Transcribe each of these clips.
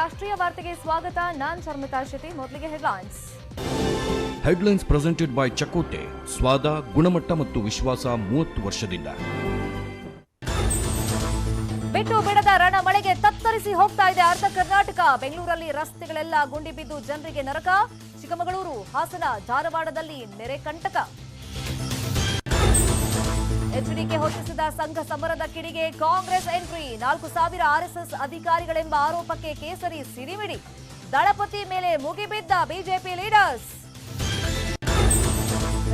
ರಾಷ್ಟ್ರೀಯ ವಾರ್ತೆಗೆ ಸ್ವಾಗತ. ನಾನು ಶರ್ಮಿತಾ ಶೆಟ್ಟಿ. ಮೊದಲಿಗೆ headlines. Headlines presented by Chakote. ಸ್ವಾದ, ಗುಣಮಟ್ಟ ಮತ್ತು ವಿಶ್ವಾಸ 30 ವರ್ಷದಿಂದ. ಬಿಟ್ಟು ಬಿಡದ ರಣ ಮಳೆಗೆ ತತ್ತರಿಸಿ ಹೋಗ್ತಾ ಇದೆ ಅರ್ಧ ಕರ್ನಾಟಕ. ಬೆಂಗಳೂರಲ್ಲಿ ರಸ್ತೆಗಳೆಲ್ಲ ಗುಂಡಿ ಬಿದ್ದು ಜನರಿಗೆ ನರಕ. ಚಿಕ್ಕಮಗಳೂರು, ಹಾಸನ, ಧಾರವಾಡದಲ್ಲಿ ನೆರೆ ಕಂಟಕ. ಎಚ್ಡಿಕೆ ಹೊತ್ತಿಸಿದ ಸಂಘ ಸಮರದ ಕಿಡಿಗೆ ಕಾಂಗ್ರೆಸ್ ಎಂಟ್ರಿ. 4,000 ಆರ್ಎಸ್ಎಸ್ ಅಧಿಕಾರಿಗಳೆಂಬ ಆರೋಪಕ್ಕೆ ಕೇಸರಿ ಸಿಡಿಮಿಡಿ. ದಳಪತಿ ಮೇಲೆ ಮುಗಿಬಿದ್ದ ಬಿಜೆಪಿ ಲೀಡರ್ಸ್.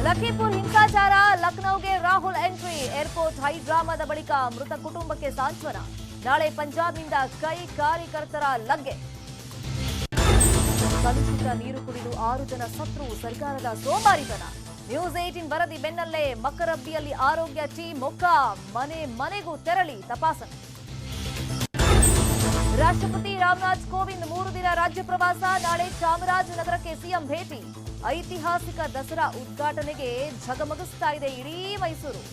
ಲಖೀಪುರ್ ಹಿಂಸಾಚಾರ, ಲಖನೌಗೆ ರಾಹುಲ್ ಎಂಟ್ರಿ. ಏರ್ಪೋರ್ಟ್ ಹೈಡ್ರಾಮಾದ ಬಳಿಕ ಮೃತ ಕುಟುಂಬಕ್ಕೆ ಸಾಂತ್ವನ. ನಾಳೆ ಪಂಜಾಬ್ನಿಂದ ಕೈ ಕಾರ್ಯಕರ್ತರ ಲಗ್ಗೆ. ಕಲುಷಿತ ನೀರು ಕುಡಿದು 6 ಜನ ಸತ್ರು, ಸರ್ಕಾರದ ಸೋಮಾರಿತನ. ನ್ಯೂಸ್ 18 ವರದಿ ಬೆನ್ನಲ್ಲೇ ಮಕರಬ್ಬಿಯಲ್ಲಿ ಆರೋಗ್ಯ ಟೀಮ್ ಮೊಕ್ಕ. ಮನೆ ಮನೆಗೂ ತೆರಳಿ ತಪಾಸಣೆ. ರಾಷ್ಟ್ರಪತಿ ರಾಮನಾಥ್ ಕೋವಿಂದ್ 3 ದಿನ ರಾಜ್ಯ ಪ್ರವಾಸ. ನಾಳೆ ಚಾಮರಾಜನಗರಕ್ಕೆ ಸಿಎಂ ಭೇಟಿ. ಐತಿಹಾಸಿಕ ದಸರಾ ಉದ್ಘಾಟನೆಗೆ ಝಗಮಗಿಸ್ತಾ ಇದೆ ಇಡೀ ಮೈಸೂರು.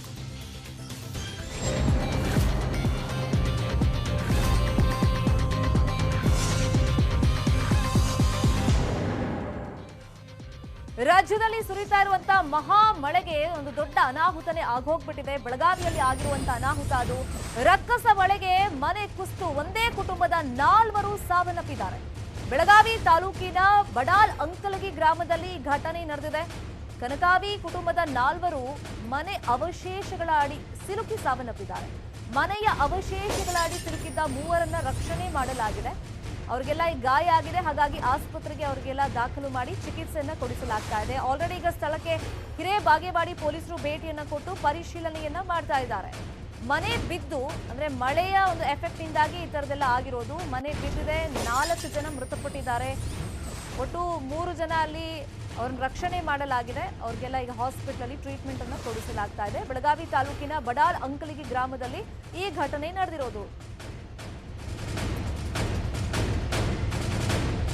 ರಾಜ್ಯದಲ್ಲಿ ಸುರಿತಾ ಇರುವಂತಹ ಮಹಾ ಮಳೆಗೆ ಒಂದು ದೊಡ್ಡ ಅನಾಹುತನೇ ಆಗೋಗ್ಬಿಟ್ಟಿದೆ. ಬೆಳಗಾವಿಯಲ್ಲಿ ಆಗಿರುವಂತಹ ಅನಾಹುತ ಅದು. ರಕ್ಕಸ ಮಳೆಗೆ ಮನೆ ಕುಸಿದು ಒಂದೇ ಕುಟುಂಬದ 4 ಸಾವನ್ನಪ್ಪಿದ್ದಾರೆ. ಬೆಳಗಾವಿ ತಾಲೂಕಿನ ಬಡಾಲ್ ಅಂಕಲಗಿ ಗ್ರಾಮದಲ್ಲಿ ಘಟನೆ ನಡೆದಿದೆ. ಕನಕಾವಿ ಕುಟುಂಬದ 4 ಮನೆ ಅವಶೇಷಗಳ ಅಡಿ ಸಿಲುಕಿ ಸಾವನ್ನಪ್ಪಿದ್ದಾರೆ. ಮನೆಯ ಅವಶೇಷಗಳ ಅಡಿ ಸಿಲುಕಿದ್ದ 3ರನ್ನ ರಕ್ಷಣೆ ಮಾಡಲಾಗಿದೆ. ಅವರಿಗೆಲ್ಲ ಗಾಯ ಆಗಿದೆ. ಹಾಗಾಗಿ ಆಸ್ಪತ್ರೆಗೆ ಅವರಿಗೆಲ್ಲ ದಾಖಲು ಮಾಡಿ ಚಿಕಿತ್ಸೆಯನ್ನ ಕೊಡಿಸಲಾಗ್ತಾ ಇದೆ. ಆಲ್ರೆಡಿ ಈಗ ಸ್ಥಳಕ್ಕೆ ಹಿರೇಬಾಗೇವಾಡಿ ಪೊಲೀಸರು ಭೇಟಿಯನ್ನ ಕೊಟ್ಟು ಪರಿಶೀಲನೆಯನ್ನ ಮಾಡ್ತಾ ಇದ್ದಾರೆ. ಮನೆ ಬಿದ್ದು ಅಂದ್ರೆ ಮಳೆಯ ಒಂದು ಎಫೆಕ್ಟ್ ಇಂದಾಗಿ ಈ ತರದೆಲ್ಲ ಆಗಿರೋದು. ಮನೆ ಬಿದ್ದಿದೆ, 4 ಜನ ಮೃತಪಟ್ಟಿದ್ದಾರೆ. ಒಟ್ಟು 3 ಜನ ಅಲ್ಲಿ ಅವ್ರನ್ನ ರಕ್ಷಣೆ ಮಾಡಲಾಗಿದೆ. ಅವ್ರಿಗೆಲ್ಲ ಈಗ ಹಾಸ್ಪಿಟಲ್ ಅಲ್ಲಿ ಟ್ರೀಟ್ಮೆಂಟ್ ಅನ್ನು ಕೊಡಿಸಲಾಗ್ತಾ ಇದೆ. ಬೆಳಗಾವಿ ತಾಲೂಕಿನ ಬಡಾಲ್ ಅಂಕಲಿಗಿ ಗ್ರಾಮದಲ್ಲಿ ಈ ಘಟನೆ ನಡೆದಿರೋದು.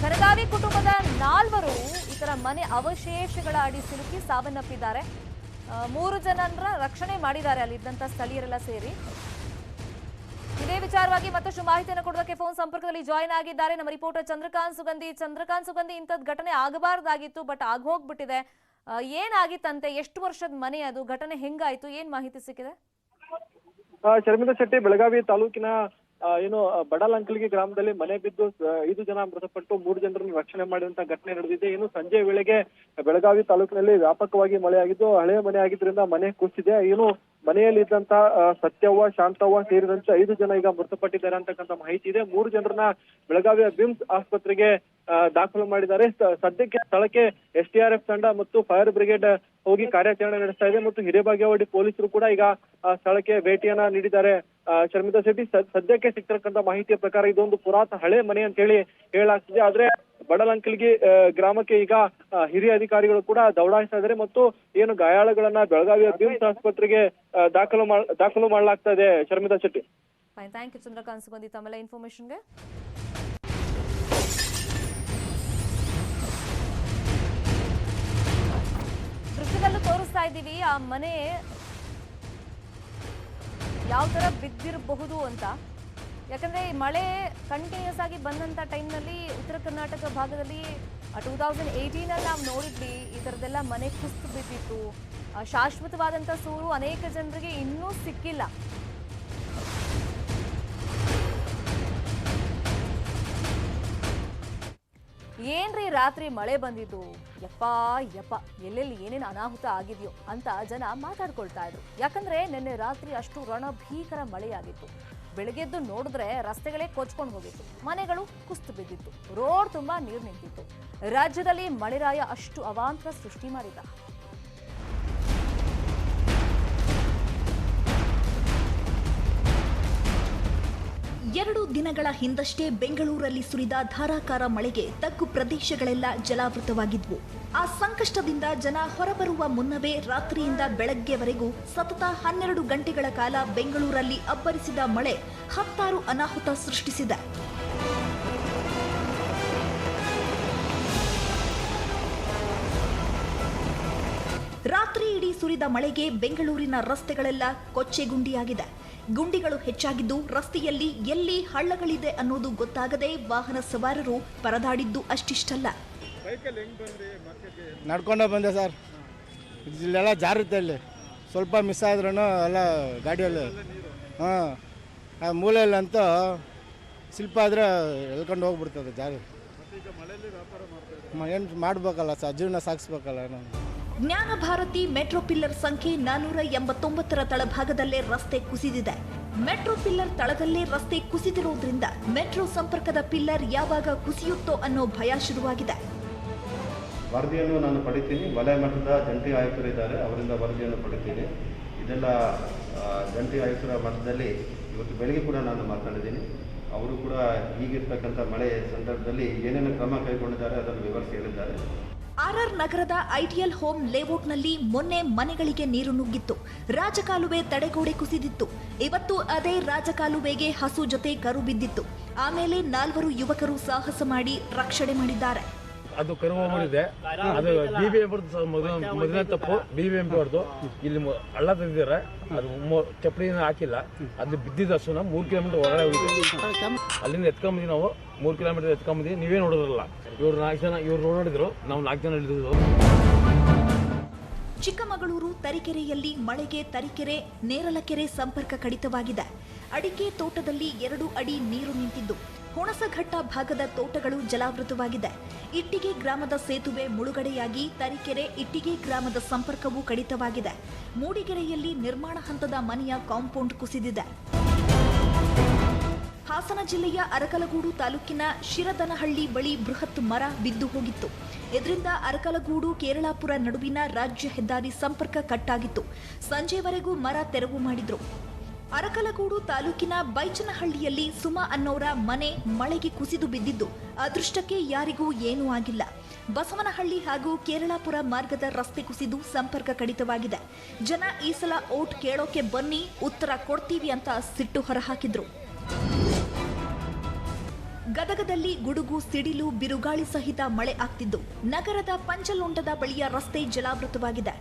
ಕನಗಾವಿ ಕುಟುಂಬದ 4 ಈ ತರ ಮನೆ ಅವಶೇಷಗಳ ಅಡಿ ಸಿಲುಕಿ ಸಾವನ್ನಪ್ಪಿದ್ದಾರೆ. 3 ಜನರ ರಕ್ಷಣೆ ಮಾಡಿದ್ದಾರೆ ಅಲ್ಲಿದ್ದಂತ ಸ್ಥಳೀಯರೆಲ್ಲ ಸೇರಿ. ಇದೇ ವಿಚಾರವಾಗಿ ಮತ್ತಷ್ಟು ಮಾಹಿತಿಯನ್ನು ಕೊಡೋದಕ್ಕೆ ಫೋನ್ ಸಂಪರ್ಕದಲ್ಲಿ ಜಾಯಿನ್ ಆಗಿದ್ದಾರೆ ನಮ್ಮ ರಿಪೋರ್ಟರ್ ಚಂದ್ರಕಾಂತ್ ಸುಗಂಧಿ. ಇಂಥದ್ದು ಘಟನೆ ಆಗಬಾರ್ದಾಗಿತ್ತು, ಬಟ್ ಆಗೋಗ್ಬಿಟ್ಟಿದೆ. ಏನಾಗಿತ್ತಂತೆ? ಎಷ್ಟು ವರ್ಷದ ಮನೆ ಅದು? ಘಟನೆ ಹೆಂಗಾಯ್ತು? ಏನ್ ಮಾಹಿತಿ ಸಿಕ್ಕಿದೆ? ಶರ್ಮಿಳಾ ಶೆಟ್ಟಿ, ಬೆಳಗಾವಿ ತಾಲೂಕಿನ ಬಡಾಲ್ ಅಂಕಲಿಗಿ ಗ್ರಾಮದಲ್ಲಿ ಮನೆ ಬಿದ್ದು 5 ಜನ ಮೃತಪಟ್ಟು 3 ಜನರನ್ನು ರಕ್ಷಣೆ ಮಾಡಿದಂತ ಘಟನೆ ನಡೆದಿದೆ. ಸಂಜೆ ವೇಳೆಗೆ ಬೆಳಗಾವಿ ತಾಲೂಕಿನಲ್ಲಿ ವ್ಯಾಪಕವಾಗಿ ಮಳೆಯಾಗಿದ್ದು, ಹಳೆಯ ಮನೆ ಆಗಿದ್ರಿಂದ ಮನೆ ಕುಸಿದೆ. ಮನೆಯಲ್ಲಿ ಇದ್ದಂತ ಸತ್ಯವ್ವ, ಶಾಂತವ್ವ ಸೇರಿದಂತೆ 5 ಜನ ಈಗ ಮೃತಪಟ್ಟಿದ್ದಾರೆ ಅಂತಕ್ಕಂಥ ಮಾಹಿತಿ ಇದೆ. 3 ಜನರನ್ನ ಬೆಳಗಾವಿಯ ಬಿಮ್ಸ್ ಆಸ್ಪತ್ರೆಗೆ ದಾಖಲು ಮಾಡಿದ್ದಾರೆ. ಸದ್ಯಕ್ಕೆ ಸ್ಥಳಕ್ಕೆ SDRF ತಂಡ ಮತ್ತು ಫೈರ್ ಬ್ರಿಗೇಡ್ ಹೋಗಿ ಕಾರ್ಯಾಚರಣೆ ನಡೆಸ್ತಾ ಇದೆ ಮತ್ತು ಹಿರೇಬಾಗೇವಾಡಿ ಪೊಲೀಸರು ಕೂಡ ಈಗ ಸ್ಥಳಕ್ಕೆ ಭೇಟಿಯನ್ನ ನೀಡಿದ್ದಾರೆ. ಶರ್ಮಿತಾ ಶೆಟ್ಟಿ, ಸದ್ಯಕ್ಕೆ ಸಿಗ್ತಿರಕ್ಕಂತ ಮಾಹಿತಿಯ ಪ್ರಕಾರ ಇದೊಂದು ಪುರಾತನ ಹಳೆ ಮನೆ ಅಂತ ಹೇಳಿ ಹೇಳಲಾಗ್ತಿದೆ. ಆದ್ರೆ ಬಡಲಂಕಲ್ಗಿ ಗ್ರಾಮಕ್ಕೆ ಈಗ ಹಿರಿಯ ಅಧಿಕಾರಿಗಳು ಕೂಡ ದೌಡಾಯಿಸ್ತಾ ಇದ್ದಾರೆ ಮತ್ತು ಏನು ಗಾಯಾಳುಗಳನ್ನ ಬೆಳಗಾವಿಯ ಬಿಮ್ಸ್ ಆಸ್ಪತ್ರೆಗೆ ದಾಖಲು ಮಾಡಲಾಗ್ತಾ ಇದೆ. ಶರ್ಮಿತಾ ಶೆಟ್ಟಿ. ಥ್ಯಾಂಕ್ ಯು ಚಂದ್ರಕಾಂತ್ ಸುಗಂಧಿ ತಮ್ಮೆಲ್ಲ ಇನ್ಫಾರ್ಮೇಶನ್ಗೆ. ದೃಶ್ಯದಲ್ಲೂ ತೋರಿಸ್ತಾ ಇದ್ದೀವಿ ಆ ಮನೆ ಯಾವ ತರ ಬಿದ್ದಿರಬಹುದು ಅಂತ. ಯಾಕಂದ್ರೆ ಮಳೆ ಕಂಟಿನ್ಯೂಸ್ ಆಗಿ ಬಂದಂತ ಟೈಮ್ನಲ್ಲಿ ಉತ್ತರ ಕರ್ನಾಟಕ ಭಾಗದಲ್ಲಿ 2018 ನಾವು ನೋಡಿದ್ವಿ. ಈ ತರದೆಲ್ಲ ಮನೆ ಕುಸಿದು ಬಿದ್ದಿತ್ತು. ಶಾಶ್ವತವಾದಂತ ಸೂರು ಅನೇಕ ಜನರಿಗೆ ಇನ್ನೂ ಸಿಕ್ಕಿಲ್ಲ. ಏನ್ರಿ ರಾತ್ರಿ ಮಳೆ ಬಂದಿದ್ದು, ಯಪ್ಪ ಎಲ್ಲೆಲ್ಲಿ ಏನೇನು ಅನಾಹುತ ಆಗಿದೆಯೋ ಅಂತ ಜನ ಮಾತಾಡ್ಕೊಳ್ತಾ ಇದ್ರು. ಯಾಕಂದ್ರೆ ನಿನ್ನೆ ರಾತ್ರಿ ಅಷ್ಟು ರಣಭೀಕರ ಮಳೆಯಾಗಿತ್ತು. ಬೆಳಗ್ಗೆದ್ದು ನೋಡಿದ್ರೆ ರಸ್ತೆಗಳೇ ಕೊಚ್ಕೊಂಡು ಹೋಗಿತ್ತು, ಮನೆಗಳು ಕುಸಿದು ಬಿದ್ದಿತ್ತು, ರೋಡ್ ತುಂಬಾ ನೀರು ನಿಂತಿತ್ತು. ರಾಜ್ಯದಲ್ಲಿ ಮಳೆರಾಯ ಅಷ್ಟು ಅವಾಂತರ ಸೃಷ್ಟಿ ಮಾಡಿದ. ಎರಡು ದಿನಗಳ ಹಿಂದಷ್ಟೇ ಬೆಂಗಳೂರಲ್ಲಿ ಸುರಿದ ಧಾರಾಕಾರ ಮಳೆಗೆ ತಗ್ಗು ಪ್ರದೇಶಗಳೆಲ್ಲ ಜಲಾವೃತವಾಗಿದ್ವು. ಆ ಸಂಕಷ್ಟದಿಂದ ಜನ ಹೊರಬರುವ ಮುನ್ನವೇ ರಾತ್ರಿಯಿಂದ ಬೆಳಗ್ಗೆವರೆಗೂ ಸತತ 12 ಗಂಟೆಗಳ ಕಾಲ ಬೆಂಗಳೂರಲ್ಲಿ ಅಬ್ಬರಿಸಿದ ಮಳೆ 10 ಅನಾಹುತ ಸೃಷ್ಟಿಸಿದೆ. ರಾತ್ರಿ ರಾತ್ರಿ ಇಡೀ ಸುರಿದ ಮಳೆಗೆ ಬೆಂಗಳೂರಿನ ರಸ್ತೆಗಳೆಲ್ಲ ಕೊಚ್ಚೆಗುಂಡಿಯಾಗಿದೆ. ಗುಂಡಿಗಳು ಹೆಚ್ಚಾಗಿದ್ದು ರಸ್ತೆಯಲ್ಲಿ ಎಲ್ಲಿ ಹಳ್ಳಗಳಿದೆ ಅನ್ನೋದು ಗೊತ್ತಾಗದೆ ವಾಹನ ಸವಾರರು ಪರದಾಡಿದ್ದು ಅಷ್ಟಿಷ್ಟಲ್ಲ. ನಡ್ಕೊಂಡೇ ಬಂದೆ ಸರ್. ಇಲ್ಲೆಲ್ಲ ಜಾರುತ್ತೆ, ಇಲ್ಲಿ ಸ್ವಲ್ಪ ಮಿಸ್ ಆದ್ರೂ ಎಲ್ಲ ಗಾಡಿಯಲ್ಲಿ ಹಾಂ ಮೂಲೆಯಲ್ಲಂತೂ ಶಿಲ್ಪ ಆದರೆ ಎಳ್ಕೊಂಡು ಹೋಗ್ಬಿಡ್ತದೆ ಜಾರಿ. ಏನು ಮಾಡಬೇಕಲ್ಲ ಸರ್, ಜೀವನ ಸಾಗಿಸ್ಬೇಕಲ್ಲ ನಾವು. ಜ್ಞಾನ ಭಾರತಿ ಮೆಟ್ರೋ ಪಿಲ್ಲರ್ ಸಂಖ್ಯೆ 489ರ ತಳಭಾಗದಲ್ಲೇ ರಸ್ತೆ ಕುಸಿದಿದೆ. ಮೆಟ್ರೋ ಪಿಲ್ಲರ್ ತಳದಲ್ಲೇ ರಸ್ತೆ ಕುಸಿದಿರುವುದರಿಂದ ಮೆಟ್ರೋ ಸಂಪರ್ಕದ ಪಿಲ್ಲರ್ ಯಾವಾಗ ಕುಸಿಯುತ್ತೋ ಅನ್ನೋ ಭಯ ಶುರುವಾಗಿದೆ. ವರದಿಯನ್ನು ನಾನು ಪಡಿತೀನಿ. ವಲಯ ಮಟ್ಟದ ಜಂಟಿ ಆಯುಕ್ತರಿದ್ದಾರೆ, ಅವರಿಂದ ವರದಿಯನ್ನು ಪಡಿತೀನಿ. ಇದೆಲ್ಲ ಜಂಟಿ ಆಯುಕ್ತರ ಮಟ್ಟದಲ್ಲಿ ಇವತ್ತು ಬೆಳಗ್ಗೆ ಕೂಡ ನಾನು ಮಾತನಾಡಿದ್ದೀನಿ. ಅವರು ಕೂಡ ಈಗಿರ್ತಕ್ಕಂಥ ಮಳೆ ಸಂದರ್ಭದಲ್ಲಿ ಏನೇನು ಕ್ರಮ ಕೈಗೊಂಡಿದ್ದಾರೆ ಅದನ್ನು ವಿವರಿಸಿ ಹೇಳಿದ್ದಾರೆ. ಆರ್ಆರ್ ನಗರದ ಐಡಿಯಲ್ ಹೋಮ್ ಲೇಔಟ್ನಲ್ಲಿ ಮೊನ್ನೆ ಮನೆಗಳಿಗೆ ನೀರು ನುಗ್ಗಿತ್ತು. ರಾಜಕಾಲುವೆ ತಡೆಗೋಡೆ ಕುಸಿದಿತ್ತು. ಇವತ್ತು ಅದೇ ರಾಜಕಾಲುವೆಗೆ ಹಸು ಜೊತೆ ಕರು ಬಿದ್ದಿತ್ತು. ಆಮೇಲೆ 4 ಯುವಕರು ಸಾಹಸ ಮಾಡಿ ರಕ್ಷಣೆ ಮಾಡಿದ್ದಾರೆ. ಅದು ಕರು ಹೋಗ್ಬಿಟ್ಟಿದೆ. ಅದು BBMP ಮೊದಲನೇ ತಪ್ಪು. BBMP ಅವ್ರದ್ದು ಇಲ್ಲಿ ಹಳ್ಳ ತೆಗೆದಿದ್ದಾರೆ, ಅದು ಚಪ್ಪಡಿನ ಹಾಕಿಲ್ಲ. ಅದು ಬಿದ್ದಿದ್ದ ಹಸುನ 3 ಕಿಲೋಮೀಟರ್ ಹೊರಗಡೆ ಹೋಗಿದೆ. ಅಲ್ಲಿಂದ ಎತ್ಕೊಂಬಂದಿ ನಾವು 3 ಕಿಲೋಮೀಟರ್ ಎತ್ಕೊಂಬಂದಿ. ನೀವೇ ನೋಡಿದ್ರಲ್ಲ, ಇವ್ರು 4 ಜನ ಇವ್ರು ನೋಡಿದ್ರು, ನಾವು 4 ಜನ ಹಿಡಿದಿದ್ದು. ಚಿಕ್ಕಮಗಳೂರು ತರೀಕೆರೆಯಲ್ಲಿ ಮಳೆಗೆ ತರೀಕೆರೆ ನೇರಲಕೆರೆ ಸಂಪರ್ಕ ಕಡಿತವಾಗಿದೆ. ಅಡಿಕೆ ತೋಟದಲ್ಲಿ 2 ಅಡಿ ನೀರು ನಿಂತಿದ್ದು ಹುಣಸಘಟ್ಟ ಭಾಗದ ತೋಟಗಳು ಜಲಾವೃತವಾಗಿದೆ. ಇಟ್ಟಿಗೆ ಗ್ರಾಮದ ಸೇತುವೆ ಮುಳುಗಡೆಯಾಗಿ ತರೀಕೆರೆ ಇಟ್ಟಿಗೆ ಗ್ರಾಮದ ಸಂಪರ್ಕವೂ ಕಡಿತವಾಗಿದೆ. ಮೂಡಿಗೆರೆಯಲ್ಲಿ ನಿರ್ಮಾಣ ಹಂತದ ಮನೆಯ ಕಾಂಪೌಂಡ್ ಕುಸಿದಿದೆ. ಹಾಸನ ಜಿಲ್ಲೆಯ ಅರಕಲಗೂಡು ತಾಲೂಕಿನ ಶಿರದನಹಳ್ಳಿ ಬಳಿ ಬೃಹತ್ ಮರ ಬಿದ್ದು ಹೋಗಿತ್ತು. ಇದರಿಂದ ಅರಕಲಗೂಡು ಕೇರಳಾಪುರ ನಡುವಿನ ರಾಜ್ಯ ಹೆದ್ದಾರಿ ಸಂಪರ್ಕ ಕಟ್ಟಾಗಿತ್ತು. ಸಂಜೆವರೆಗೂ ಮರ ತೆರವು ಮಾಡಿದ್ರು. ಅರಕಲಗೂಡು ತಾಲೂಕಿನ ಬೈಚನಹಳ್ಳಿಯಲ್ಲಿ ಸುಮಾ ಅನ್ನೋರ ಮನೆ ಮಳೆಗೆ ಕುಸಿದು ಬಿದ್ದಿದ್ದು ಅದೃಷ್ಟಕ್ಕೆ ಯಾರಿಗೂ ಏನೂ ಆಗಿಲ್ಲ. ಬಸವನಹಳ್ಳಿ ಹಾಗೂ ಕೇರಳಾಪುರ ಮಾರ್ಗದ ರಸ್ತೆ ಕುಸಿದು ಸಂಪರ್ಕ ಕಡಿತವಾಗಿದೆ. ಜನ ಈ ಸಲ ಓಟ್ ಕೇಳೋಕೆ ಬನ್ನಿ, ಉತ್ತರ ಕೊಡ್ತೀವಿ ಅಂತ ಸಿಟ್ಟು ಹೊರಹಾಕಿದ್ರು. ಗದಗದಲ್ಲಿ ಗುಡುಗು, ಸಿಡಿಲು, ಬಿರುಗಾಳಿ ಸಹಿತ ಮಳೆ ಆಗ್ತಿದ್ದು ನಗರದ ಪಂಚಲೋಂಡದ ಬಳಿಯ ರಸ್ತೆ ಜಲಾವೃತವಾಗಿದೆ.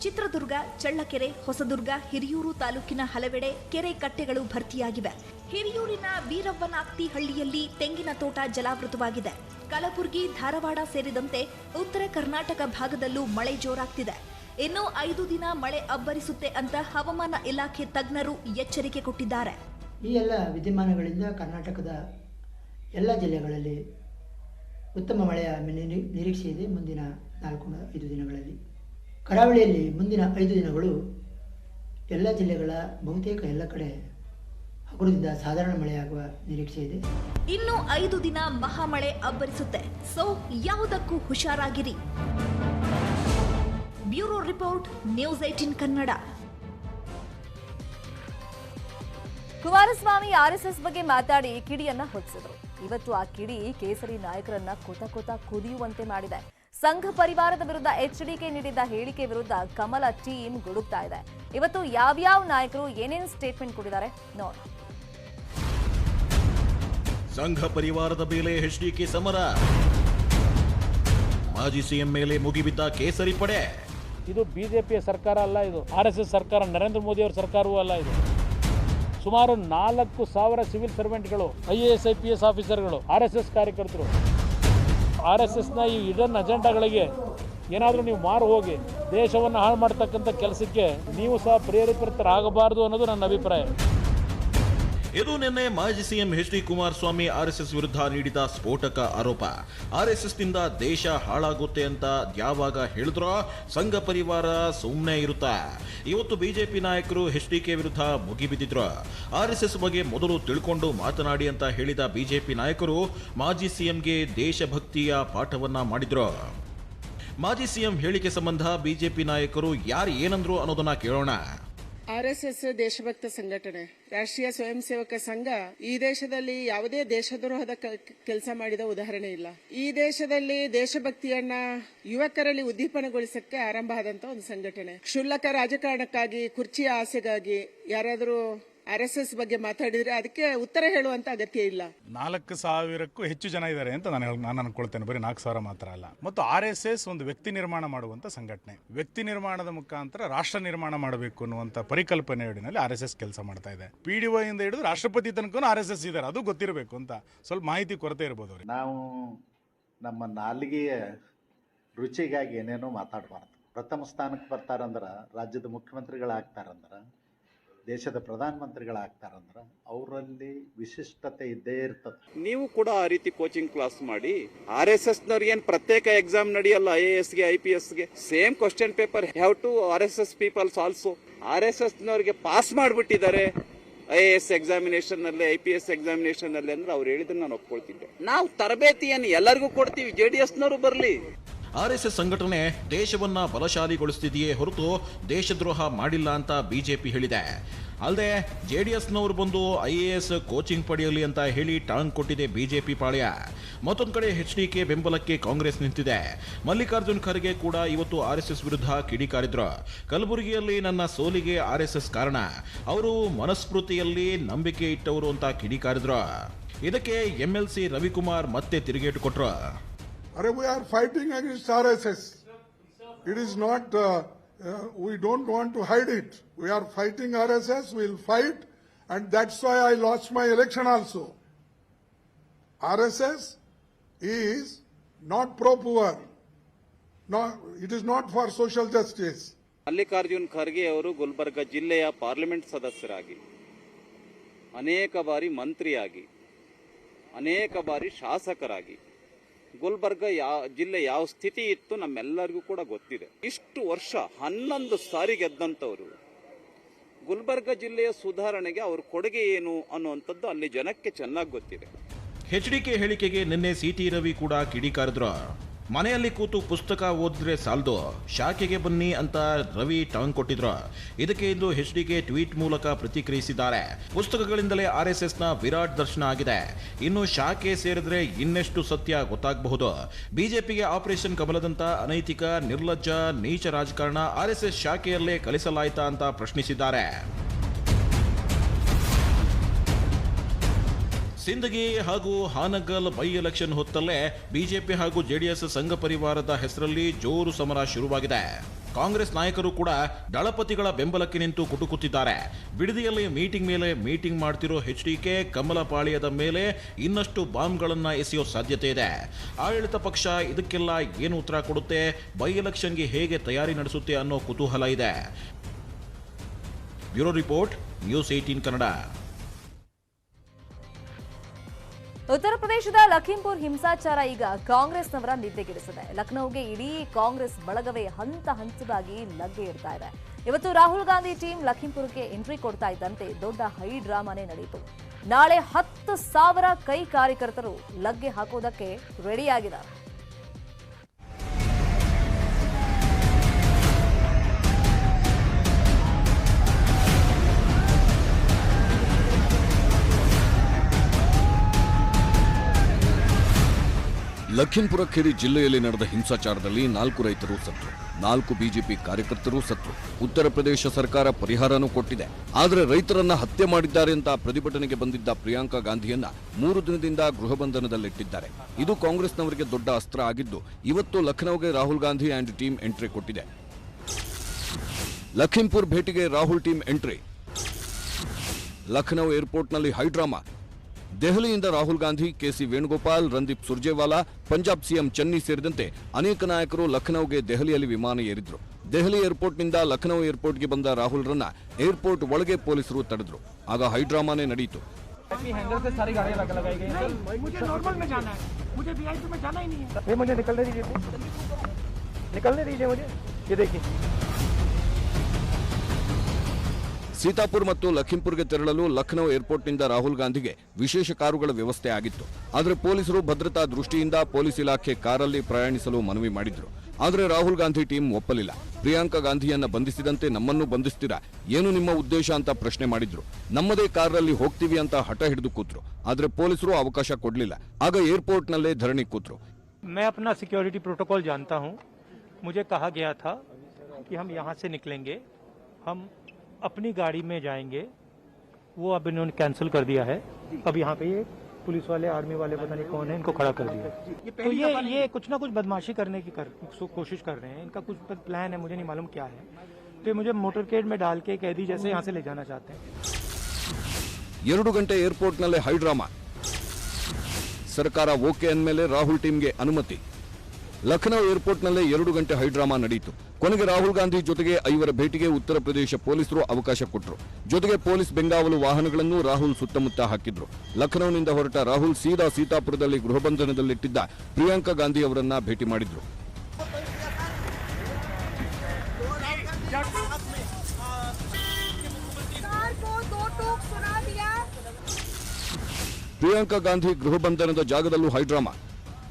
ಚಿತ್ರದುರ್ಗ, ಚಳ್ಳಕೆರೆ, ಹೊಸದುರ್ಗ, ಹಿರಿಯೂರು ತಾಲೂಕಿನ ಹಲವೆಡೆ ಕೆರೆ ಕಟ್ಟೆಗಳು ಭರ್ತಿಯಾಗಿವೆ. ಹಿರಿಯೂರಿನ ವೀರವ್ವನಾಕ್ತಿ ಹಳ್ಳಿಯಲ್ಲಿ ತೆಂಗಿನ ತೋಟ ಜಲಾವೃತವಾಗಿದೆ. ಕಲಬುರಗಿ, ಧಾರವಾಡ ಸೇರಿದಂತೆ ಉತ್ತರ ಕರ್ನಾಟಕ ಭಾಗದಲ್ಲೂ ಮಳೆ ಜೋರಾಗ್ತಿದೆ. ಇನ್ನು 5 ದಿನ ಮಳೆ ಅಬ್ಬರಿಸುತ್ತೆ ಅಂತ ಹವಾಮಾನ ಇಲಾಖೆ ತಜ್ಞರು ಎಚ್ಚರಿಕೆ ಕೊಟ್ಟಿದ್ದಾರೆ. ಈ ಎಲ್ಲ ವಿದ್ಯಮಾನಗಳಿಂದ ಕರ್ನಾಟಕದ ಎಲ್ಲ ಜಿಲ್ಲೆಗಳಲ್ಲಿ ಉತ್ತಮ ಮಳೆಯ ನಿರೀಕ್ಷೆ ಇದೆ. ಮುಂದಿನ 4-5 ದಿನಗಳಲ್ಲಿ ಕರಾವಳಿಯಲ್ಲಿ ಮುಂದಿನ 5 ದಿನಗಳು ಎಲ್ಲ ಜಿಲ್ಲೆಗಳ ಬಹುತೇಕ ಎಲ್ಲ ಕಡೆ ಹಗುರದಿಂದ ಸಾಧಾರಣ ಮಳೆಯಾಗುವ ನಿರೀಕ್ಷೆ ಇದೆ. ಇನ್ನು 5 ದಿನ ಮಹಾಮಳೆ ಅಬ್ಬರಿಸುತ್ತೆ. ಸೊ ಯಾವುದಕ್ಕೂ ಹುಷಾರಾಗಿರಿ. Bureau report, news 18 Kannada. Kumaraswamy RSS ಬಗ್ಗೆ ಮಾತಾಡಿ ಕಿಡಿಯನ್ನ ಹೊತ್ತಿಸಿದ್ರು. ಇವತ್ತು ಆ ಕಿಡಿ ಕೇಸರಿ ನಾಯಕರನ್ನ ಕೊತ ಕುದಿಯುವಂತೆ ಮಾಡಿದೆ. ಸಂಘ ಪರಿವಾರದ ವಿರುದ್ಧ HDK ನೀಡಿದ್ದ ಹೇಳಿಕೆ ವಿರುದ್ಧ ಕಮಲ ಟೀಮ್ ಗುಡುಕ್ತಾ ಇದೆ. ಇವತ್ತು ಯಾವ್ಯಾವ ನಾಯಕರು ಏನೇನು ಸ್ಟೇಟ್ಮೆಂಟ್ ಕೊಟ್ಟಿದ್ದಾರೆ ನೋಡೋಣ. ಸಂಘ ಪರಿವಾರದ ಮೇಲೆ HDK ಸಮರ, ಮಾಜಿ ಸಿಎಂ ಮೇಲೆ ಮುಗಿಬಿದ್ದ ಕೇಸರಿ ಪಡೆ. ಇದು ಬಿಜೆಪಿಯ ಸರ್ಕಾರ ಅಲ್ಲ, ಇದು RSS ಸರ್ಕಾರ, ನರೇಂದ್ರ ಮೋದಿ ಅವರ ಸರ್ಕಾರವೂ ಅಲ್ಲ. ಇದು ಸುಮಾರು 4,000 ಸಿವಿಲ್ ಸರ್ವೆಂಟ್ಗಳು, IAS IPS ಆಫೀಸರ್ಗಳು, RSS ಕಾರ್ಯಕರ್ತರು. RSSನ ಈ ಹಿಡನ್ ಅಜೆಂಡಾಗಳಿಗೆ ಏನಾದರೂ ನೀವು ಮಾರು ಹೋಗಿ ದೇಶವನ್ನು ಹಾಳು ಮಾಡ್ತಕ್ಕಂಥ ಕೆಲಸಕ್ಕೆ ನೀವು ಸಹ ಪ್ರೇರೇಪಿತರಾಗಬಾರದು ಅನ್ನೋದು ನನ್ನ ಅಭಿಪ್ರಾಯ. ಇದು ನಿನ್ನೆ ಮಾಜಿ ಸಿಎಂ HD ಕುಮಾರಸ್ವಾಮಿ RSS ವಿರುದ್ಧ ನೀಡಿದ ಸ್ಫೋಟಕ ಆರೋಪ. RSS ನಿಂದ ದೇಶ ಹಾಳಾಗುತ್ತೆ ಅಂತ ಯಾವಾಗ ಹೇಳಿದ್ರೋ ಸಂಘ ಪರಿವಾರ ಸುಮ್ಮನೆ ಇರುತ್ತಾ. ಇವತ್ತು ಬಿಜೆಪಿ ನಾಯಕರು HDK ವಿರುದ್ಧ ಮುಗಿಬಿದ್ದಿದ್ರು. RSS ಬಗ್ಗೆ ಮೊದಲು ತಿಳ್ಕೊಂಡು ಮಾತನಾಡಿ ಅಂತ ಹೇಳಿದ ಬಿಜೆಪಿ ನಾಯಕರು ಮಾಜಿ ಸಿಎಂಗೆ ದೇಶಭಕ್ತಿಯ ಪಾಠವನ್ನ ಮಾಡಿದ್ರು. ಮಾಜಿ ಸಿಎಂ ಹೇಳಿಕೆ ಸಂಬಂಧ ಬಿಜೆಪಿ ನಾಯಕರು ಯಾರು ಏನಂದ್ರು ಅನ್ನೋದನ್ನ ಕೇಳೋಣ. RSS ದೇಶಭಕ್ತ ಸಂಘಟನೆ, ರಾಷ್ಟ್ರೀಯ ಸ್ವಯಂ ಸೇವಕ ಸಂಘ ಈ ದೇಶದಲ್ಲಿ ಯಾವುದೇ ದೇಶದ್ರೋಹದ ಕೆಲಸ ಮಾಡಿದ ಉದಾಹರಣೆ ಇಲ್ಲ. ಈ ದೇಶದಲ್ಲಿ ದೇಶಭಕ್ತಿಯನ್ನ ಯುವಕರಲ್ಲಿ ಉದ್ದೀಪನಗೊಳಿಸಕ್ಕೆ ಆರಂಭ ಆದಂತ ಒಂದು ಸಂಘಟನೆ. ಕ್ಷುಲ್ಲಕ ರಾಜಕಾರಣಕ್ಕಾಗಿ, ಕುರ್ಚಿಯ ಆಸೆಗಾಗಿ ಯಾರಾದರೂ RSS ಬಗ್ಗೆ ಮಾತಾಡಿದ್ರೆ ಅದಕ್ಕೆ ಉತ್ತರ ಹೇಳುವಂತ ಅಗತ್ಯ ಇಲ್ಲ. 4,000ಕ್ಕೂ ಹೆಚ್ಚು ಜನ ಇದ್ದಾರೆ ಅಂತ ನಾನು ಅನ್ಕೊಳ್ತೇನೆ. ಬರೀ 4,000 ಮಾತ್ರ ಅಲ್ಲ. ಮತ್ತು RSS ಒಂದು ವ್ಯಕ್ತಿ ನಿರ್ಮಾಣ ಮಾಡುವಂತ ಸಂಘಟನೆ. ವ್ಯಕ್ತಿ ನಿರ್ಮಾಣದ ಮುಖಾಂತರ ರಾಷ್ಟ್ರ ನಿರ್ಮಾಣ ಮಾಡಬೇಕು ಅನ್ನುವಂತ ಪರಿಕಲ್ಪನೆಯಡಿನಲ್ಲಿ RSS ಕೆಲಸ ಮಾಡ್ತಾ ಇದೆ. PDO ಇಂದ ಹಿಡಿದು ರಾಷ್ಟ್ರಪತಿ ತನಕ RSS ಇದ್ದಾರೆ, ಅದು ಗೊತ್ತಿರಬೇಕು ಅಂತ ಸ್ವಲ್ಪ ಮಾಹಿತಿ ಕೊರತೆ ಇರ್ಬೋದು ಅವ್ರಿಗೆ. ನಾವು ನಮ್ಮ ನಾಲಿಗೆಯ ರುಚಿಗಾಗಿ ಏನೇನೋ ಮಾತಾಡಬಾರ್ದು. ಪ್ರಥಮ ಸ್ಥಾನಕ್ಕೆ ಬರ್ತಾರಂದ್ರೆ, ರಾಜ್ಯದ ಮುಖ್ಯಮಂತ್ರಿಗಳಾಗ್ತಾರಂದ್ರೆ, ದೇಶದ ಪ್ರಧಾನಮಂತ್ರಿಗಳಾಗ್ತಾರಂದ್ರೆ ಅವರಲ್ಲಿ ವಿಶಿಷ್ಟತೆ ಇದ್ದೇ ಇರ್ತದೆ. ನೀವು ಕೂಡ ಆ ರೀತಿ ಕೋಚಿಂಗ್ ಕ್ಲಾಸ್ ಮಾಡಿ. RSS ನವ್ರಿಗೆ ಏನು ಪ್ರತ್ಯೇಕ ಎಕ್ಸಾಮ್ ನಡೆಯಲ್ಲ, IASಗೆ IPSಗೆ same question paper have to RSS peoples also. RSS ನವರಿಗೆ ಪಾಸ್ ಮಾಡಿಬಿಟ್ಟಿದ್ದಾರೆ IAS ಎಕ್ಸಾಮಿನೇಷನ್ ನಲ್ಲಿ, IPS ಎಕ್ಸಾಮಿನೇಷನ್ ನಲ್ಲಿ ಅಂದ್ರೆ ಅವ್ರು ಹೇಳಿದ್ರೆ ನಾನು ಒಪ್ಕೊಳ್ತಿದ್ದೆ. ನಾವು ತರಬೇತಿಯನ್ನು ಎಲ್ಲರಿಗೂ ಕೊಡ್ತೀವಿ, JDS ನವರು ಬರಲಿ. RSS ಸಂಘಟನೆ ದೇಶವನ್ನ ಬಲಶಾಲಿಗೊಳಿಸುತ್ತಿದೆಯೇ ಹೊರತು ದೇಶದ್ರೋಹ ಮಾಡಿಲ್ಲ ಅಂತ ಬಿಜೆಪಿ ಹೇಳಿದೆ. ಅಲ್ಲದೆ JDSನವರು ಬಂದು IAS ಕೋಚಿಂಗ್ ಪಡೆಯಲಿ ಅಂತ ಹೇಳಿ ಟಾಂಗ್ ಕೊಟ್ಟಿದೆ ಬಿಜೆಪಿ ಪಾಳ್ಯ. ಮತ್ತೊಂದು ಕಡೆ HDK ಬೆಂಬಲಕ್ಕೆ ಕಾಂಗ್ರೆಸ್ ನಿಂತಿದೆ. ಮಲ್ಲಿಕಾರ್ಜುನ್ ಖರ್ಗೆ ಕೂಡ ಇವತ್ತು RSS ವಿರುದ್ಧ ಕಿಡಿಕಾರಿದ್ರು. ಕಲಬುರಗಿಯಲ್ಲಿ ನನ್ನ ಸೋಲಿಗೆ RSS ಕಾರಣ, ಅವರು ಮನಸ್ಮೃತಿಯಲ್ಲಿ ನಂಬಿಕೆ ಇಟ್ಟವರು ಅಂತ ಕಿಡಿಕಾರಿದ್ರು. ಇದಕ್ಕೆ MLC ರವಿಕುಮಾರ್ ಮತ್ತೆ ತಿರುಗೇಟು ಕೊಟ್ರು. We are fighting against RSS. It is not, we don't want to hide it. We are fighting RSS, we'll fight, and that's why I lost my election also. RSS is not pro-poor. No, it is not for social justice. Mallikarjun Kharge ಅವರು ಗುಲ್ಬರ್ಗ ಜಿಲ್ಲೆಯ parliament ಸದಸ್ಯರಾಗಿ, ಅನೇಕ ಬಾರಿ ಮಂತ್ರಿಯಾಗಿ, ಅನೇಕ ಬಾರಿ ಶಾಸಕರಾಗಿ ಗುಲ್ಬರ್ಗ ಜಿಲ್ಲೆ ಯಾವ ಸ್ಥಿತಿ ಇತ್ತು ನಮ್ಮೆಲ್ಲರಿಗೂ ಕೂಡ ಗೊತ್ತಿದೆ. ಇಷ್ಟು ವರ್ಷ 11 ಸಾರಿ ಗೆದ್ದಂಥವ್ರು. ಗುಲ್ಬರ್ಗ ಜಿಲ್ಲೆಯ ಸುಧಾರಣೆಗೆ ಅವ್ರ ಕೊಡುಗೆ ಏನು ಅನ್ನುವಂಥದ್ದು ಅಲ್ಲಿ ಜನಕ್ಕೆ ಚೆನ್ನಾಗಿ ಗೊತ್ತಿದೆ. HDK ಹೇಳಿಕೆಗೆ ನಿನ್ನೆ CT ರವಿ ಕೂಡ ಕಿಡಿಕಾರಿದ್ರು. ಮನೆಯಲ್ಲಿ ಕೂತು ಪುಸ್ತಕ ಓದಿದ್ರೆ ಸಾಲದು, ಶಾಖೆಗೆ ಬನ್ನಿ ಅಂತ ರವಿ ಟಾಂಗ್ ಕೊಟ್ಟಿದ್ರು. ಇದಕ್ಕೆ ಇಂದು HDK ಟ್ವೀಟ್ ಮೂಲಕ ಪ್ರತಿಕ್ರಿಯಿಸಿದ್ದಾರೆ. ಪುಸ್ತಕಗಳಿಂದಲೇ RSSನ ವಿರಾಟ್ ದರ್ಶನ ಆಗಿದೆ, ಇನ್ನು ಶಾಖೆ ಸೇರಿದ್ರೆ ಇನ್ನೆಷ್ಟು ಸತ್ಯ ಗೊತ್ತಾಗಬಹುದು. ಬಿಜೆಪಿಗೆ ಆಪರೇಷನ್ ಕಮಲದಂತ ಅನೈತಿಕ, ನಿರ್ಲಜ್ಜ, ನೀಚ ರಾಜಕಾರಣ RSS ಶಾಖೆಯಲ್ಲೇ ಕಲಿಸಲಾಯ್ತಾ ಅಂತ ಪ್ರಶ್ನಿಸಿದ್ದಾರೆ. ಸಿಂದಗಿ ಹಾಗೂ ಹಾನಗಲ್ ಬೈ ಎಲೆಕ್ಷನ್ ಹೊತ್ತಲ್ಲೇ ಬಿಜೆಪಿ ಹಾಗೂ JDS ಸಂಘ ಪರಿವಾರದ ಹೆಸರಲ್ಲಿ ಜೋರು ಸಮರ ಶುರುವಾಗಿದೆ. ಕಾಂಗ್ರೆಸ್ ನಾಯಕರು ಕೂಡ ದಳಪತಿಗಳ ಬೆಂಬಲಕ್ಕೆ ನಿಂತು ಕುಟುಕುತ್ತಿದ್ದಾರೆ. ಬಿಡದಿಯಲ್ಲಿ ಮೀಟಿಂಗ್ ಮೇಲೆ ಮೀಟಿಂಗ್ ಮಾಡ್ತಿರೋ HDK ಕಮಲ ಪಾಳ್ಯದ ಮೇಲೆ ಇನ್ನಷ್ಟು ಬಾಂಬ್ಗಳನ್ನ ಎಸೆಯೋ ಸಾಧ್ಯತೆ ಇದೆ. ಆಡಳಿತ ಪಕ್ಷ ಇದಕ್ಕೆಲ್ಲ ಏನು ಉತ್ತರ ಕೊಡುತ್ತೆ, ಬೈ ಎಲೆಕ್ಷನ್ಗೆ ಹೇಗೆ ತಯಾರಿ ನಡೆಸುತ್ತೆ ಅನ್ನೋ ಕುತೂಹಲ ಇದೆ. Bureau report, news 18 Kannada. ಉತ್ತರ ಪ್ರದೇಶದ ಲಖೀಂಪುರ್ ಹಿಂಸಾಚಾರ ಈಗ ಕಾಂಗ್ರೆಸ್ನವರ ನಿದ್ದೆಗೆಡಿಸಿದೆ. ಲಖನೌಗೆ ಇಡೀ ಕಾಂಗ್ರೆಸ್ ಬಳಗವೇ ಹಂತ ಹಂತವಾಗಿ ಲಗ್ಗೆ ಇಡ್ತಾ ಇದೆ. ಇವತ್ತು ರಾಹುಲ್ ಗಾಂಧಿ ಟೀಮ್ ಲಖೀಂಪುರಕ್ಕೆ ಎಂಟ್ರಿ ಕೊಡ್ತಾ ಇದ್ದಂತೆ ದೊಡ್ಡ ಹೈ ಡ್ರಾಮಾನೇ ನಡೆಯಿತು. ನಾಳೆ 10,000 ಕೈ ಕಾರ್ಯಕರ್ತರು ಲಗ್ಗೆ ಹಾಕೋದಕ್ಕೆ ರೆಡಿಯಾಗಿದ್ದಾರೆ. ಲಖೀಂಪುರ ಖೇರಿ ಜಿಲ್ಲೆಯಲ್ಲಿ ನಡೆದ ಹಿಂಸಾಚಾರದಲ್ಲಿ 4 ರೈತರು ಸತ್ತು, 4 ಬಿಜೆಪಿ ಕಾರ್ಯಕರ್ತರು ಸತ್ತು. ಉತ್ತರ ಪ್ರದೇಶ ಸರ್ಕಾರ ಪರಿಹಾರನೂ ಕೊಟ್ಟಿದೆ. ಆದರೆ ರೈತರನ್ನ ಹತ್ಯೆ ಮಾಡಿದ್ದಾರೆ ಅಂತ ಪ್ರತಿಭಟನೆಗೆ ಬಂದಿದ್ದ ಪ್ರಿಯಾಂಕಾ ಗಾಂಧಿಯನ್ನ 3 ದಿನದಿಂದ ಗೃಹ ಬಂಧನದಲ್ಲಿಟ್ಟಿದ್ದಾರೆ. ಇದು ಕಾಂಗ್ರೆಸ್ನವರಿಗೆ ದೊಡ್ಡ ಅಸ್ತ್ರ ಆಗಿದ್ದು, ಇವತ್ತು ಲಖನೌಗೆ Rahul Gandhi and team entry ಕೊಟ್ಟಿದೆ. ಲಖೀಂಪುರ್ ಭೇಟಿಗೆ ರಾಹುಲ್ ಟೀಮ್ ಎಂಟ್ರಿ. ಲಖನೌ ಏರ್ಪೋರ್ಟ್ನಲ್ಲಿ ಹೈಡ್ರಾಮಾ. ದೆಹಲಿಯಿಂದ ರಾಹುಲ್ ಗಾಂಧಿ, KC ವೇಣುಗೋಪಾಲ್, ರಣದೀಪ್ ಸುರ್ಜೇವಾಲಾ, ಪಂಜಾಬ್ ಸಿಎಂ ಚನ್ನಿ ಸೇರಿದಂತೆ ಅನೇಕ ನಾಯಕರು ಲಖನೌಗೆ ದೆಹಲಿಯಲ್ಲಿ ವಿಮಾನ ಏರಿದ್ರು. ದೆಹಲಿ ಏರ್ಪೋರ್ಟ್ನಿಂದ ಲಖನೌ ಏರ್ಪೋರ್ಟ್ಗೆ ಬಂದ ರಾಹುಲ್ರನ್ನ ಏರ್ಪೋರ್ಟ್ ಒಳಗೆ ಪೊಲೀಸರು ತಡೆದ್ರು. ಆಗ ಹೈಡ್ರಾಮಾನೇ ನಡೆಯಿತು. ಸೀತಾಪುರ್ ಮತ್ತು ಲಖೀಂಪುರ್ಗೆ ತೆರಳಲು ಲಖನೌ ಏರ್ಪೋರ್ಟ್ನಿಂದ ರಾಹುಲ್ ಗಾಂಧಿಗೆ ವಿಶೇಷ ಕಾರುಗಳ ವ್ಯವಸ್ಥೆ ಆಗಿತ್ತು. ಆದರೆ ಪೊಲೀಸರು ಭದ್ರತಾ ದೃಷ್ಟಿಯಿಂದ ಪೊಲೀಸ್ ಇಲಾಖೆ ಕಾರಲ್ಲಿ ಪ್ರಯಾಣಿಸಲು ಮನವಿ ಮಾಡಿದ್ರು. ಆದರೆ ರಾಹುಲ್ ಗಾಂಧಿ ಟೀಮ್ ಒಪ್ಪಲಿಲ್ಲ. ಪ್ರಿಯಾಂಕಾ ಗಾಂಧಿಯನ್ನ ಬಂಧಿಸಿದಂತೆ ನಮ್ಮನ್ನು ಬಂಧಿಸ್ತೀರಾ, ಏನು ನಿಮ್ಮ ಉದ್ದೇಶ ಅಂತ ಪ್ರಶ್ನೆ ಮಾಡಿದ್ರು. ನಮ್ಮದೇ ಕಾರಲ್ಲಿ ಹೋಗ್ತೀವಿ ಅಂತ ಹಠ ಹಿಡಿದು ಕೂತ್ರು. ಆದರೆ ಪೊಲೀಸರು ಅವಕಾಶ ಕೊಡಲಿಲ್ಲ. ಆಗ ಏರ್ಪೋರ್ಟ್ನಲ್ಲೇ ಧರಣಿ ಕೂತ್ರು. मैं अपना सिक्योरिटी प्रोटोकॉल जानता हूं. मुझे कहा गया था कि हम यहां से निकलेंगे, हम अपनी गाड़ी में जाएंगे वो अब इन्होंने कैंसिल कर दिया है। अब यहाँ पे ये पुलिस वाले, आर्मी वाले, पता नहीं कौन है, इनको खड़ा कर दिया। तो ये कुछ ना कुछ बदमाशी करने की कोशिश कर रहे हैं। इनका कुछ प्लान है, मुझे नहीं मालूम क्या है। तो ये मुझे मोटरकेड में डाल के कैदी जैसे यहाँ से ले जाना चाहते हैं। 2 ಗಂಟೆ ಏರ್ಪೋರ್ಟ್ನಲ್ಲೇ ಹೈಡ್ರಾಮಾ. ಸರ್ಕಾರ ಓಕೆ ಅಂದಮೇಲೆ ರಾಹುಲ್ ಟೀಮ್ಗೆ ಅನುಮತಿ. ಲಖನೌ ಏರ್ಪೋರ್ಟ್ನಲ್ಲೇ 2 ಗಂಟೆ ಹೈಡ್ರಾಮಾ ನಡೆಯಿತು. ಕೊನೆಗೆ ರಾಹುಲ್ ಗಾಂಧಿ ಜೊತೆಗೆ 5 ಭೇಟಿಗೆ ಉತ್ತರ ಪ್ರದೇಶ ಪೊಲೀಸರು ಅವಕಾಶ ಕೊಟ್ಟರು. ಜೊತೆಗೆ ಪೊಲೀಸ್ ಬೆಂಗಾವಲು ವಾಹನಗಳನ್ನು ರಾಹುಲ್ ಸುತ್ತಮುತ್ತ ಹಾಕಿದ್ರು. ಲಖನೌನಿಂದ ಹೊರಟ ರಾಹುಲ್ ಸೀದಾ ಸೀತಾಪುರದಲ್ಲಿ ಗೃಹಬಂಧನದಲ್ಲಿಟ್ಟಿದ್ದ ಪ್ರಿಯಾಂಕಾ ಗಾಂಧಿ ಅವರನ್ನ ಭೇಟಿ ಮಾಡಿದ್ರು. ಪ್ರಿಯಾಂಕಾ ಗಾಂಧಿ ಗೃಹಬಂಧನದ ಜಾಗದಲ್ಲೂ ಹೈಡ್ರಾಮಾ.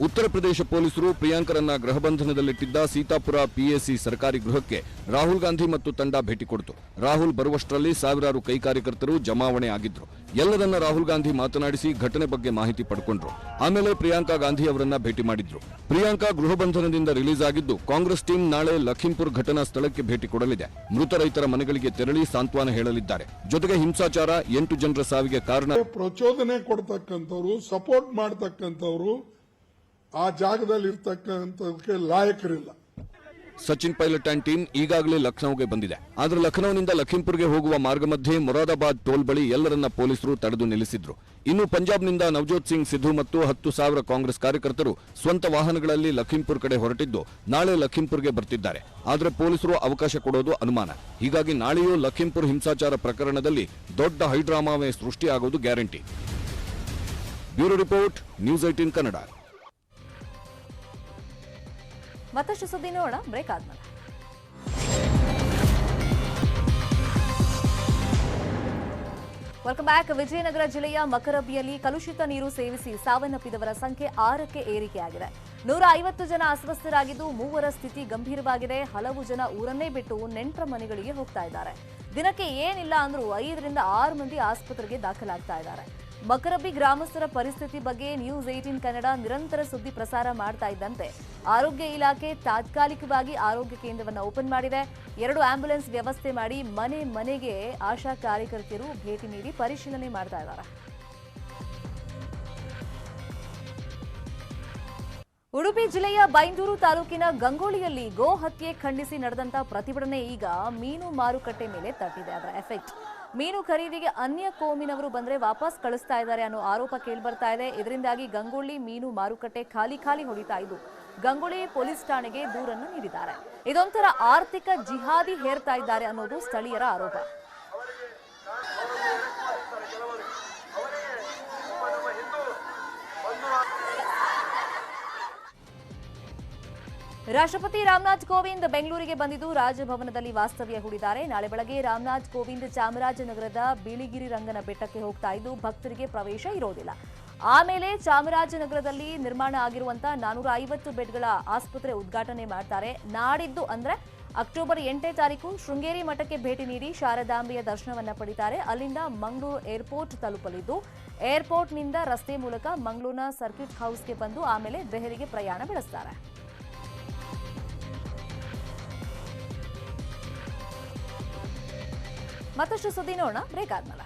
ಉತ್ತರ ಪ್ರದೇಶ ಪೊಲೀಸರು ಪ್ರಿಯಾಂಕರನ್ನ ಗೃಹಬಂಧನದಲ್ಲಿಟ್ಟಿದ್ದ ಸೀತಾಪುರ ಪಿಎಸಿ ಸರ್ಕಾರಿ ಗೃಹಕ್ಕೆ ರಾಹುಲ್ ಗಾಂಧಿ ಮತ್ತು ತಂಡ ಭೇಟಿ ಕೊಡಿತು. ರಾಹುಲ್ ಬರುವಷ್ಟರಲ್ಲಿ ಸಾವಿರಾರು ಕೈ ಕಾರ್ಯಕರ್ತರು ಜಮಾವಣೆ ಆಗಿದ್ರು. ಎಲ್ಲರನ್ನ ರಾಹುಲ್ ಗಾಂಧಿ ಮಾತನಾಡಿಸಿ ಘಟನೆ ಬಗ್ಗೆ ಮಾಹಿತಿ ಪಡ್ಕೊಂಡ್ರು. ಆಮೇಲೆ ಪ್ರಿಯಾಂಕಾ ಗಾಂಧಿ ಅವರನ್ನ ಭೇಟಿ ಮಾಡಿದ್ರು. ಪ್ರಿಯಾಂಕಾ ಗೃಹಬಂಧನದಿಂದ ರಿಲೀಸ್ ಆಗಿದ್ದು, ಕಾಂಗ್ರೆಸ್ ಟೀಮ್ ನಾಳೆ ಲಖೀಂಪುರ್ ಘಟನಾ ಸ್ಥಳಕ್ಕೆ ಭೇಟಿ ಕೊಡಲಿದೆ. ಮೃತ ರೈತರ ಮನೆಗಳಿಗೆ ತೆರಳಿ ಸಾಂತ್ವನ ಹೇಳಲಿದ್ದಾರೆ. ಜೊತೆಗೆ ಹಿಂಸಾಚಾರ, 8 ಜನರ ಸಾವಿಗೆ ಕಾರಣ ಪ್ರಚೋದನೆ ಕೊಡ್ತಕ್ಕಂಥವ್ರು, ಸಪೋರ್ಟ್ ಮಾಡ್ತಕ್ಕಂಥವ್ರು ಆ ಜಾಗದಲ್ಲಿ ಇರ್ತಕ್ಕಂಥದಕ್ಕೆ ಲಾಯಕರಿಲ್ಲ. ಸಚಿನ್ ಪೈಲಟ್ ಅಂಡ್ ಟೀಮ್ ಈಗಾಗಲೇ ಲಖನೌಗೆ ಬಂದಿದೆ. ಆದರೆ ಲಖನೌನಿಂದ ಲಖೀಂಪುರ್ಗೆ ಹೋಗುವ ಮಾರ್ಗ ಮಧ್ಯೆ ಮೊರಾದಾಬಾದ್ ಟೋಲ್ ಬಳಿ ಎಲ್ಲರನ್ನ ಪೊಲೀಸರು ತಡೆದು ನಿಲ್ಲಿಸಿದ್ರು. ಇನ್ನು ಪಂಜಾಬ್ನಿಂದ ನವಜೋತ್ ಸಿಂಗ್ ಸಿಧು ಮತ್ತು 10,000 ಕಾಂಗ್ರೆಸ್ ಕಾರ್ಯಕರ್ತರು ಸ್ವಂತ ವಾಹನಗಳಲ್ಲಿ ಲಖೀಂಪುರ್ ಕಡೆ ಹೊರಟಿದ್ದು ನಾಳೆ ಲಖೀಂಪುರ್ಗೆ ಬರ್ತಿದ್ದಾರೆ. ಆದರೆ ಪೊಲೀಸರು ಅವಕಾಶ ಕೊಡೋದು ಅನುಮಾನ. ಹೀಗಾಗಿ ನಾಳೆಯೂ ಲಖೀಂಪುರ್ ಹಿಂಸಾಚಾರ ಪ್ರಕರಣದಲ್ಲಿ ದೊಡ್ಡ ಹೈಡ್ರಾಮಾವೇ ಸೃಷ್ಟಿಯಾಗೋದು guarantee. Bureau report, news 18 Kannada. ಮತ್ತಷ್ಟು ಸುದ್ದಿ ನೋಡೋಣ ಬ್ರೇಕ್ ಆದ್ಮೇಲೆ. Welcome back. ವಿಜಯನಗರ ಜಿಲ್ಲೆಯ ಮಕರಬ್ಬಿಯಲ್ಲಿ ಕಲುಷಿತ ನೀರು ಸೇವಿಸಿ ಸಾವನ್ನಪ್ಪಿದವರ ಸಂಖ್ಯೆ 6ಕ್ಕೆ ಏರಿಕೆಯಾಗಿದೆ. 150 ಜನ ಅಸ್ವಸ್ಥರಾಗಿದ್ದು 3 ಸ್ಥಿತಿ ಗಂಭೀರವಾಗಿದೆ. ಹಲವು ಜನ ಊರನ್ನೇ ಬಿಟ್ಟು ನೆಂಟರ ಮನೆಗಳಿಗೆ ಹೋಗ್ತಾ ಇದ್ದಾರೆ. ದಿನಕ್ಕೆ ಏನಿಲ್ಲ ಅಂದ್ರೂ 5 ರಿಂದ 6 ಮಂದಿ ಆಸ್ಪತ್ರೆಗೆ ದಾಖಲಾಗ್ತಾ ಇದ್ದಾರೆ. ಮಕರಬ್ಬಿ ಗ್ರಾಮಸ್ಥರ ಪರಿಸ್ಥಿತಿ ಬಗ್ಗೆ ನ್ಯೂಸ್ 18 ಕನ್ನಡ ನಿರಂತರ ಸುದ್ದಿ ಪ್ರಸಾರ ಮಾಡ್ತಾ ಇದ್ದಂತೆ ಆರೋಗ್ಯ ಇಲಾಖೆ ತಾತ್ಕಾಲಿಕವಾಗಿ ಆರೋಗ್ಯ ಕೇಂದ್ರವನ್ನು ಓಪನ್ ಮಾಡಿದೆ. 2 ಆಂಬ್ಯುಲೆನ್ಸ್ ವ್ಯವಸ್ಥೆ ಮಾಡಿ ಮನೆ ಮನೆಗೆ ಆಶಾ ಕಾರ್ಯಕರ್ತರು ಭೇಟಿ ನೀಡಿ ಪರಿಶೀಲನೆ ಮಾಡ್ತಾ ಇದ್ದಾರೆ. ಉಡುಪಿ ಜಿಲ್ಲೆಯ ಬೈಂದೂರು ತಾಲೂಕಿನ ಗಂಗೋಳಿಯಲ್ಲಿ ಗೋ ಹತ್ಯೆ ಖಂಡಿಸಿ ನಡೆದಂತ ಪ್ರತಿಭಟನೆ ಈಗ ಮೀನು ಮಾರುಕಟ್ಟೆ ಮೇಲೆ ತಟ್ಟಿದೆ. ಅದರ ಎಫೆಕ್ಟ್ ಮೀನು ಖರೀದಿಗೆ ಅನ್ಯ ಕೋಮಿನವರು ಬಂದ್ರೆ ವಾಪಸ್ ಕಳಿಸ್ತಾ ಇದ್ದಾರೆ ಅನ್ನೋ ಆರೋಪ ಕೇಳಿಬರ್ತಾ ಇದೆ. ಇದರಿಂದಾಗಿ ಗಂಗೊಳ್ಳಿ ಮೀನು ಮಾರುಕಟ್ಟೆ ಖಾಲಿ ಹೊಡಿತಾ ಇದ್ದು ಗಂಗೊಳ್ಳಿ ಪೊಲೀಸ್ ಠಾಣೆಗೆ ದೂರನ್ನು ನೀಡಿದ್ದಾರೆ. ಇದೊಂಥರ ಆರ್ಥಿಕ ಜಿಹಾದಿ ಹೇರ್ತಾ ಇದ್ದಾರೆ ಅನ್ನೋದು ಸ್ಥಳೀಯರ ಆರೋಪ. ರಾಷ್ಟ್ರಪತಿ ರಾಮನಾಥ್ ಕೋವಿಂದ್ ಬೆಂಗಳೂರಿಗೆ ಬಂದಿದ್ದು ರಾಜಭವನದಲ್ಲಿ ವಾಸ್ತವ್ಯ ಹೂಡಿದ್ದಾರೆ. ನಾಳೆ ಬೆಳಗ್ಗೆ ರಾಮನಾಥ್ ಕೋವಿಂದ್ ಚಾಮರಾಜನಗರದ ಬಿಳಿಗಿರಿ ರಂಗನ ಬೆಟ್ಟಕ್ಕೆ ಹೋಗ್ತಾ ಇದ್ದು ಭಕ್ತರಿಗೆ ಪ್ರವೇಶ ಇರೋದಿಲ್ಲ. ಆಮೇಲೆ ಚಾಮರಾಜನಗರದಲ್ಲಿ ನಿರ್ಮಾಣ ಆಗಿರುವಂತಹ 450 ಬೆಡ್ಗಳ ಆಸ್ಪತ್ರೆ ಉದ್ಘಾಟನೆ ಮಾಡ್ತಾರೆ. ನಾಡಿದ್ದು ಅಂದ್ರೆ ಅಕ್ಟೋಬರ್ 8ನೇ ತಾರೀಕು ಶೃಂಗೇರಿ ಮಠಕ್ಕೆ ಭೇಟಿ ನೀಡಿ ಶಾರದಾಂಬೆಯ ದರ್ಶನವನ್ನ ಪಡಿತಾರೆ. ಅಲ್ಲಿಂದ ಮಂಗಳೂರು ಏರ್ಪೋರ್ಟ್ ತಲುಪಲಿದ್ದು ಏರ್ಪೋರ್ಟ್ನಿಂದ ರಸ್ತೆ ಮೂಲಕ ಮಂಗಳೂರಿನ ಸರ್ಕ್ಯೂಟ್ ಹೌಸ್ಗೆ ಬಂದು ಆಮೇಲೆ ದೆಹಲಿಗೆ ಪ್ರಯಾಣ ಬೆಳೆಸ್ತಾರೆ. ಮತ್ತಷ್ಟು ಸುದ್ದಿ ನೋಡೋಣ ಬ್ರೇಕ್ ಆದ್ಮೇಲೆ.